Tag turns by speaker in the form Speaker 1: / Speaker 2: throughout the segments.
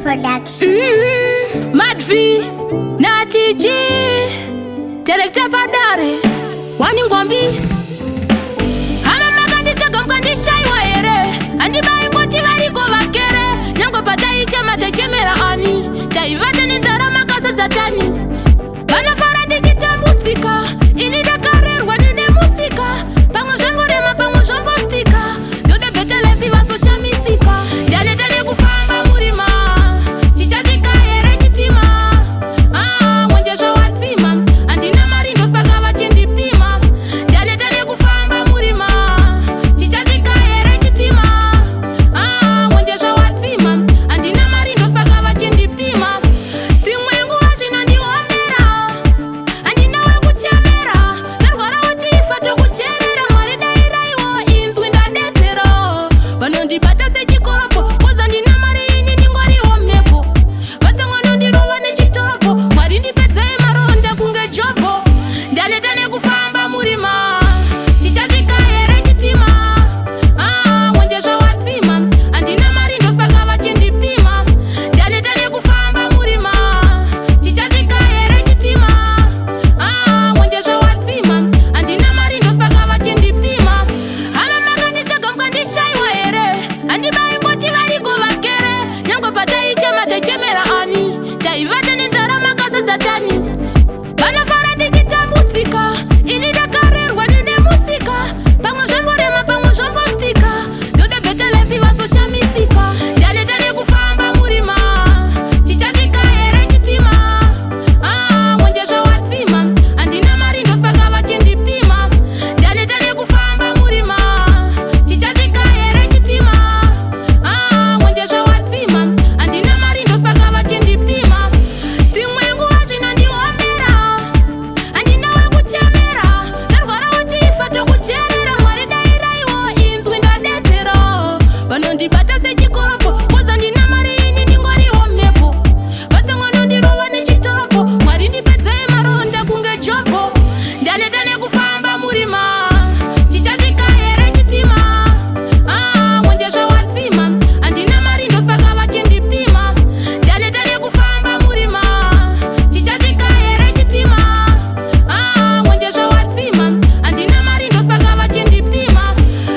Speaker 1: Production.
Speaker 2: Madvi, Natiji, Director Padare, Wani Ngombi. Hama magandi chagam kandi shai wa ere. Andi bai ngoti vari ko vakere. Nyango patai chama te chemera ani. Chai vata ni zara makasa zatani. Bana fara di jitambutsika. Ini da karer wani ne musika. Pango jambo rema pango jambo stika. Dode betele viva social misika. Jale tane kufamba murima. Chichajika ere chitima. Mwenje jo watima. Andina marindo saga wachindi pima. Jale tane kufamba murima. Chichajika ere chitima. Mwenje jo watima. Andina marindo saga wachindi pima. Simwengu wachina ndi omera. Andina we kuchamera. Narwara utifa to kucherera. Mwari daira iwo inzwi ndadetsero. Vanondi bata se chikoropo. Koza ndina mari ini ningwari omepo. Vase ngono ndirova nechitoropo. Mwari ndipedze maronda kunge jobo. Ndaleta nekufamba murima. Chichajika ere chitima. Mwenje zva watima. Andina mari ndosaka vachindipima. Ndaleta nekufamba murima. Chichajika ere chitima. Mwenje zva watima. Andina mari ndosaka vachindipima. Hama makanditsvaga mukandishaiwa ere. Handibai ngoti variko vakere. Nyango patai chema techemera ani. Taivata nenzara makasa dzatani. Vanofara ndichitambutsika. Ini dakarerwa ndine musika. Pamwe zvamborema pamwe zvambostika. Dode betele viva social misika. Ndaleta nekufamba murima. Chichajika ere chitima. Mwenje zva watima. Andina mari ndosaka vachindipima. Ndaleta nekufamba murima. Chichajika ere chitima. Mwenje zva watima. Andina mari ndosaka vachindipima. Simwengu wachina ndi omera. Andina we kuchamera. Ndarwara utifa tokucherera. Mwari daira iwo inzwi ndadetsero. Vanondibata sechikoropo. Koza ndina mari ini ningwari omepo. Vase ngono ndirova nechitoropo. Mwari ndipedze maronda kunge jobo. Ndaleta nekufamba murima. Chichajika ere chitima. Mwenje zva watima. Andina mari ndosaka vachindipima. Ndaleta nekufamba murima. Chichajika ere chitima. Mwenje zva watima. Andina mari ndosaka vachindipima.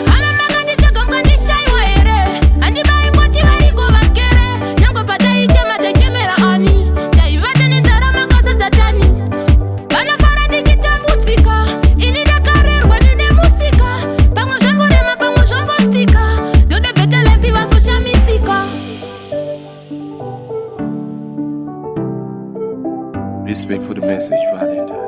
Speaker 2: Hama makanditsvaga mukandishaiwa ere. Handibai ngoti variko vakere. Nyango patai chema techemera ani. Taivata nenzara makasa dzatani. Vanofara ndichitambutsika. Ini dakarerwa ndine musika. Pamwe zvamborema pamwe zvambostika. Dode betele viva social misika.
Speaker 3: Respect for the message, Valentine.